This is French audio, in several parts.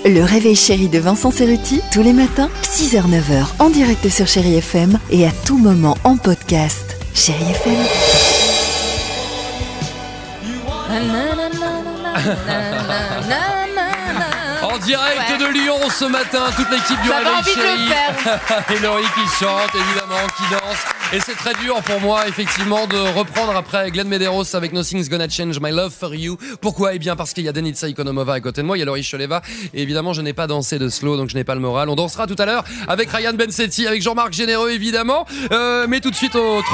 Le réveil chéri de Vincent Cerruti, tous les matins, 6h-9h, en direct sur Chéri FM et à tout moment en podcast. Chéri FM. En direct de Lyon ce matin, toute l'équipe du Réveil Chéri. Et Laurie qui chante, évidemment, qui danse. Et c'est très dur pour moi, effectivement, de reprendre après Glenn Medeiros avec Nothing's Gonna Change My Love For You. Pourquoi ? Eh bien, parce qu'il y a Denitsa Ikonomova à côté de moi, il y a Laurie Choleva. Et évidemment, je n'ai pas dansé de slow, donc je n'ai pas le moral. On dansera tout à l'heure avec Ryan Bensetti, avec Jean-Marc Généreux, évidemment. Mais tout de suite au 39-37,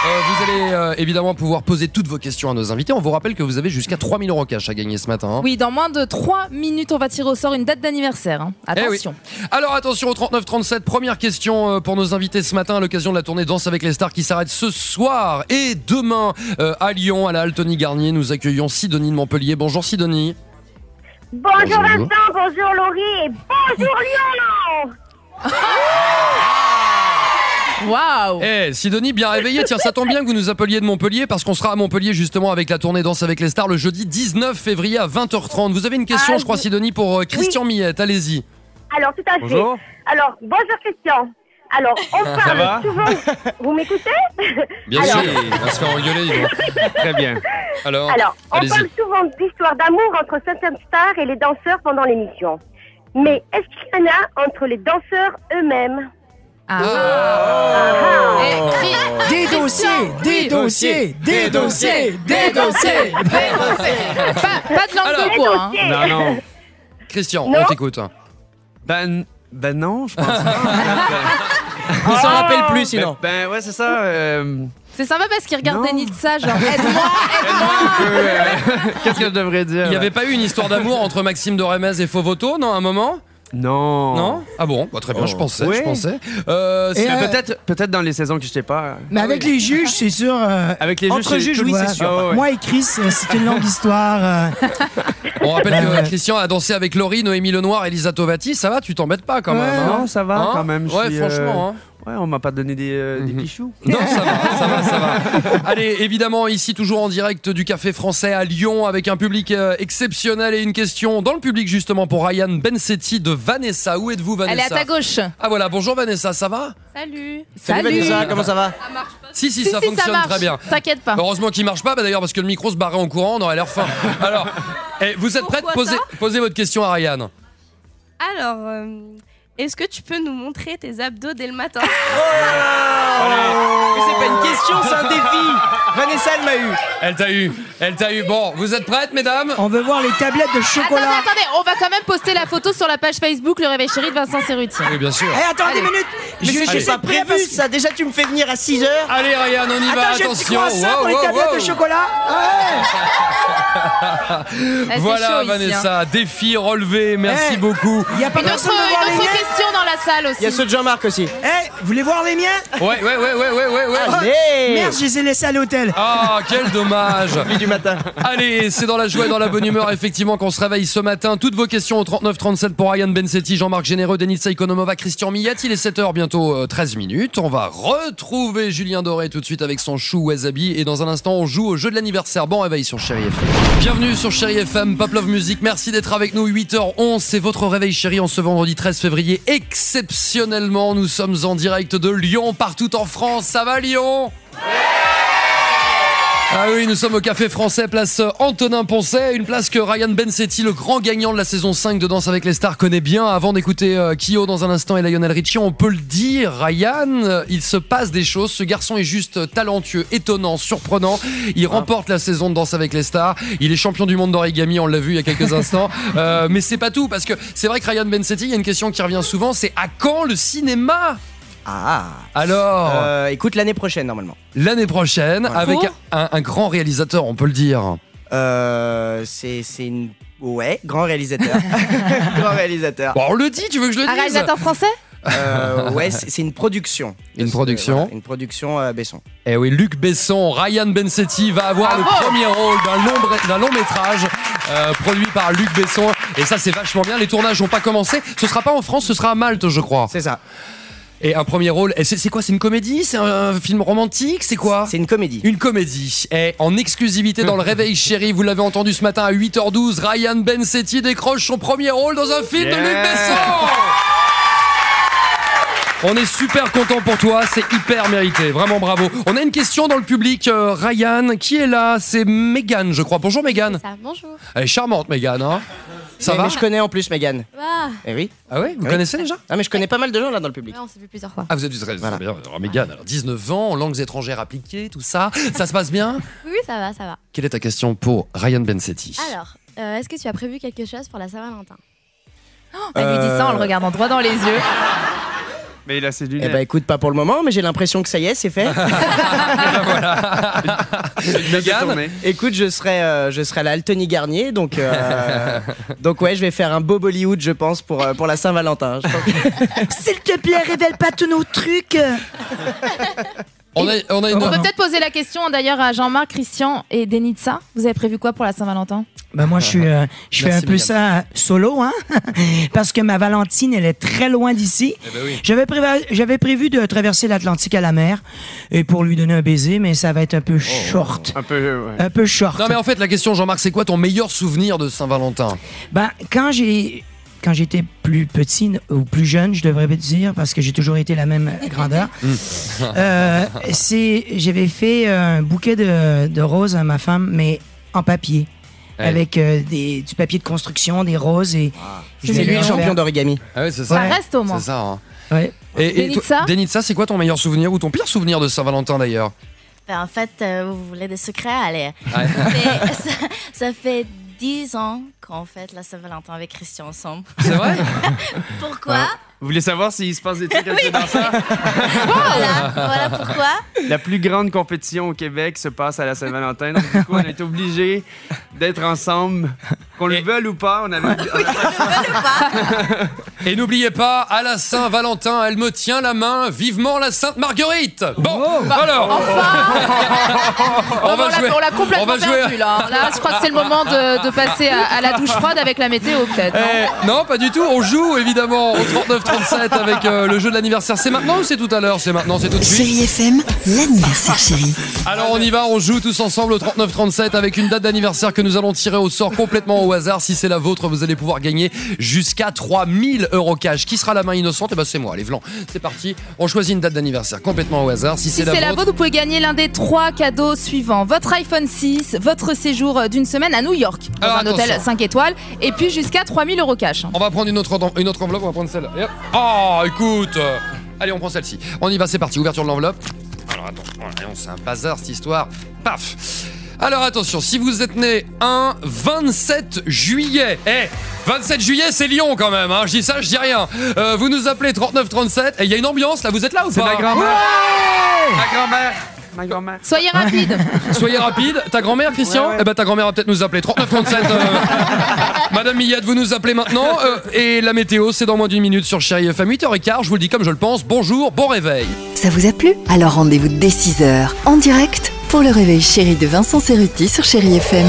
vous allez évidemment pouvoir poser toutes vos questions à nos invités. On vous rappelle que vous avez jusqu'à 3 000 € cash à gagner ce matin. Oui, dans moins de 3 minutes, on va tirer au sort une date d'anniversaire. Attention. Eh oui. Alors attention au 39-37, première question pour nos invités ce matin à l'occasion de la tournée Danse avec les stars qui s'arrête ce soir et demain à Lyon, à la Altony Garnier. Nous accueillons Sidonie de Montpellier. Bonjour Sidonie. Bonjour Vincent, bonjour Laurie et bonjour Lyon. Waouh. Sidonie, bien réveillée. Tiens, ça tombe bien que vous nous appeliez de Montpellier parce qu'on sera à Montpellier justement avec la tournée Danse avec les stars le jeudi 19 février à 20h30. Vous avez une question, je crois, Sidonie, pour Christian Millette. Allez-y. Alors, tout à fait. Bonjour. Alors, bonjour Christian. Alors, on parle souvent... Vous m'écoutez ? Bien sûr, on va se faire engueuler, dis donc. Très bien. Alors, on parle souvent d'histoires d'amour entre certaines stars et les danseurs pendant l'émission. Mais est-ce qu'il y en a entre les danseurs eux-mêmes ? Des dossiers. Pas de langue de bois. Non. Christian, Non. on t'écoute. Ben non, je pense pas. On s'en rappelle plus sinon. Ouais, c'est ça. C'est sympa parce qu'il regarde Non. Denitsa, genre aide-moi. Qu'est-ce que je devrais dire? Il n'y avait pas eu une histoire d'amour entre Maxime de Remez et Fovoto, non, à un moment ? Non. Non ? Ah bon, très bien, je pensais. Oui. Peut-être dans les saisons que je sais pas. Mais avec les juges, c'est sûr. Avec les juges, entre juges, oui, ouais. c'est sûr. Ah ouais. Moi et Chris, c'est une longue histoire. On rappelle que Christian a dansé avec Laurie, Noémie Lenoir et Lisa Tovati. Ça va, tu t'embêtes pas quand même, hein ? Non, ça va quand même. Ouais, franchement, Ouais, on m'a pas donné des pichous. Non, ça va. Allez, évidemment, ici, toujours en direct du Café Français à Lyon, avec un public exceptionnel et une question dans le public, justement, pour Ryan Bensetti de Vanessa. Où êtes-vous, Vanessa ? Elle est à ta gauche. Ah voilà, bonjour Vanessa, ça va ? Salut. Vanessa, comment ça va? Si, ça fonctionne marche. très bien. T'inquiète pas. Heureusement qu'il marche pas, d'ailleurs, parce que le micro se barrait en courant, on aurait l'air fin. Alors, vous êtes prête ? Posez votre question à Ryan. Alors, est-ce que tu peux nous montrer tes abdos dès le matin ? Mais c'est pas une question, c'est un défi. Vanessa, elle m'a eu. Elle t'a eu. Bon, vous êtes prêtes, mesdames ? On veut voir les tablettes de chocolat. Attendez, on va quand même poster la photo sur la page Facebook Le Réveil Chéri de Vincent Cerruti. Oui, bien sûr. Attendez une minute. J'ai pas prévu ça, déjà tu me fais venir à 6h. Allez, Ryan, on y va, Attends, j'ai un petit attention. croissant pour les tablettes de chocolat. Voilà, chaud Vanessa, défi relevé, merci beaucoup. Il y a pas Une personne autre veut voir les miens. question dans la salle aussi. Il y a ceux de Jean-Marc aussi. Vous voulez voir les miens? Ouais. Allez. Merde, je les ai laissés à l'hôtel. Ah, quel dommage. Nuit du matin. Allez, c'est dans la joie et dans la bonne humeur, effectivement, qu'on se réveille ce matin. Toutes vos questions au 39-37 pour Ryan Bensetti, Jean-Marc Généreux, Denitsa Ikonomova, Christian Millette. Il est 7h, bientôt 13 minutes. On va retrouver Julien Doré tout de suite avec son chou wasabi. Et dans un instant, on joue au jeu de l'anniversaire. Bon réveil sur Chéri FM. Bienvenue sur Chéri FM, Pop Love Music. Merci d'être avec nous. 8h11, c'est votre réveil chéri en ce vendredi 13 février. Exceptionnellement, nous sommes en direct de Lyon, partout en France. Ça va, Lyon ? Ah oui, nous sommes au Café Français, place Antonin Poncet, une place que Ryan Bensetti, le grand gagnant de la saison 5 de Danse avec les stars, connaît bien. Avant d'écouter Kyo dans un instant et Lionel Richie, on peut le dire, Ryan, il se passe des choses. Ce garçon est juste talentueux, étonnant, surprenant. Il remporte la saison de Danse avec les stars. Il est champion du monde d'origami, on l'a vu il y a quelques instants. Mais c'est pas tout, parce que c'est vrai que Ryan Bensetti, il y a une question qui revient souvent, c'est à quand le cinéma ? Alors écoute, l'année prochaine normalement. L'année prochaine, avec un grand réalisateur, on peut le dire. C'est une... Ouais, grand réalisateur. Grand réalisateur. Bon, on le dit, tu veux que je le dise ? Un réalisateur français ? Ouais, c'est une production. Une production. Voilà, une production Besson. Eh oui, Luc Besson, Ryan Bensetti va avoir le premier rôle d'un long métrage produit par Luc Besson. Et ça, c'est vachement bien. Les tournages n'ont pas commencé. Ce sera pas en France, ce sera à Malte, je crois. C'est ça. Et un premier rôle, c'est quoi? C'est une comédie? C'est un film romantique? C'est quoi? C'est une comédie. Une comédie. Et en exclusivité dans le Réveil Chéri, vous l'avez entendu ce matin à 8h12, Ryan Bensetti décroche son premier rôle dans un film de Luc Besson. On est super content pour toi, c'est hyper mérité, vraiment bravo. On a une question dans le public, Ryan, qui est là? C'est Mégane, je crois. Bonjour Mégane. Bonjour. Elle est charmante Mégane, hein? Ça va? Mais je connais en plus Mégane. Ah. Eh oui. Ah ouais, vous connaissez déjà? Ah mais je connais pas mal de gens là dans le public. On s'est vu plusieurs fois. Ah, vous êtes très bien. Alors Mégane, alors 19 ans, langues étrangères appliquées, tout ça, ça se passe bien? Oui, ça va, ça va. Quelle est ta question pour Ryan Bensetti? Alors, est-ce que tu as prévu quelque chose pour la Saint-Valentin? Elle lui dit ça en le regardant droit dans les yeux. Mais il a ses Eh lunettes. bah écoute, pas pour le moment, mais j'ai l'impression que ça y est, c'est fait. Mégane, Écoute, je serai à la Altony Garnier, donc ouais, je vais faire un beau Bollywood, je pense, pour la Saint-Valentin. S'il te plaît, révèle pas tous nos trucs. on a une... On peut peut-être poser la question d'ailleurs à Jean-Marc, Christian et Denitza. Vous avez prévu quoi pour la Saint-Valentin? Ben moi, je fais un peu ça solo, hein, parce que ma Valentine, elle est très loin d'ici. Eh ben oui. J'avais prévu de traverser l'Atlantique à la mer et pour lui donner un baiser, mais ça va être un peu short. Un peu, ouais. Un peu short. Non mais en fait la question Jean-Marc, c'est quoi ton meilleur souvenir de Saint-Valentin? Ben, quand j'étais plus petit ou plus jeune, je devrais dire, parce que j'ai toujours été la même grandeur, j'avais fait un bouquet de roses à ma femme, mais en papier. Ouais. Avec du papier de construction, des roses et... C'est lui le champion d'origami. Ah ouais, c'est ça. Ça reste au moins. C'est ça. Hein. Ouais. Et Denitza toi, Denitza, c'est quoi ton meilleur souvenir ou ton pire souvenir de Saint-Valentin d'ailleurs? En fait, vous voulez des secrets? Allez. Ouais. Mais ça fait 10 ans qu'on fête la Saint-Valentin avec Christian ensemble. C'est vrai? Pourquoi? Vous voulez savoir s'il se passe des trucs avec les danseurs? Voilà pourquoi. La plus grande compétition au Québec se passe à la Saint-Valentin. Donc, du coup, on est obligés d'être ensemble. Qu'on le veuille ou pas, on a Et n'oubliez pas, à la Saint-Valentin, elle me tient la main, vivement la Sainte Marguerite. Bon, alors, on va jouer. On l'a complètement perdu là. Là, je crois que c'est le moment de passer à la douche froide avec la météo peut-être. Non, pas du tout. On joue évidemment au 39-37 avec le jeu de l'anniversaire. C'est maintenant ou c'est tout à l'heure? C'est maintenant, c'est tout de suite. Chérie FM, l'anniversaire chérie. Alors on y va, on joue tous ensemble au 39-37 avec une date d'anniversaire que nous allons tirer au sort complètement au hasard. Si c'est la vôtre, vous allez pouvoir gagner jusqu'à 3000 € cash. Qui sera la main innocente? Eh ben c'est moi, les Vlan. C'est parti, on choisit une date d'anniversaire complètement au hasard. Si c'est la vôtre, vous pouvez gagner l'un des 3 cadeaux suivants. Votre iPhone 6, votre séjour d'une semaine à New York, dans Alors, un hôtel attention. 5 étoiles, et puis jusqu'à 3000 € cash. on va prendre une autre enveloppe, on va prendre celle-là. Et hop. Oh, écoute, allez, on prend celle-ci. On y va, c'est parti, ouverture de l'enveloppe. Alors attends, c'est un bazar cette histoire. Paf. Alors attention, si vous êtes né un 27 juillet, 27 juillet c'est Lyon quand même, hein, je dis ça, je dis rien. Vous nous appelez 3937, et il y a une ambiance là, vous êtes là ou C'est pas? ma grand-mère. Ouais. Ma grand-mère. Ma grand-mère. Soyez rapide. Soyez rapide. Ta grand-mère, Christian? Ouais. Eh ben ta grand-mère va peut-être nous appeler. 3937. Madame Millette, vous nous appelez maintenant. Et la météo, c'est dans moins d'une minute sur Chérie FM 8h15. Je vous le dis comme je le pense. Bonjour, bon réveil. Ça vous a plu? Alors rendez-vous dès 6h en direct pour le réveil chéri de Vincent Cerruti sur Chérie FM.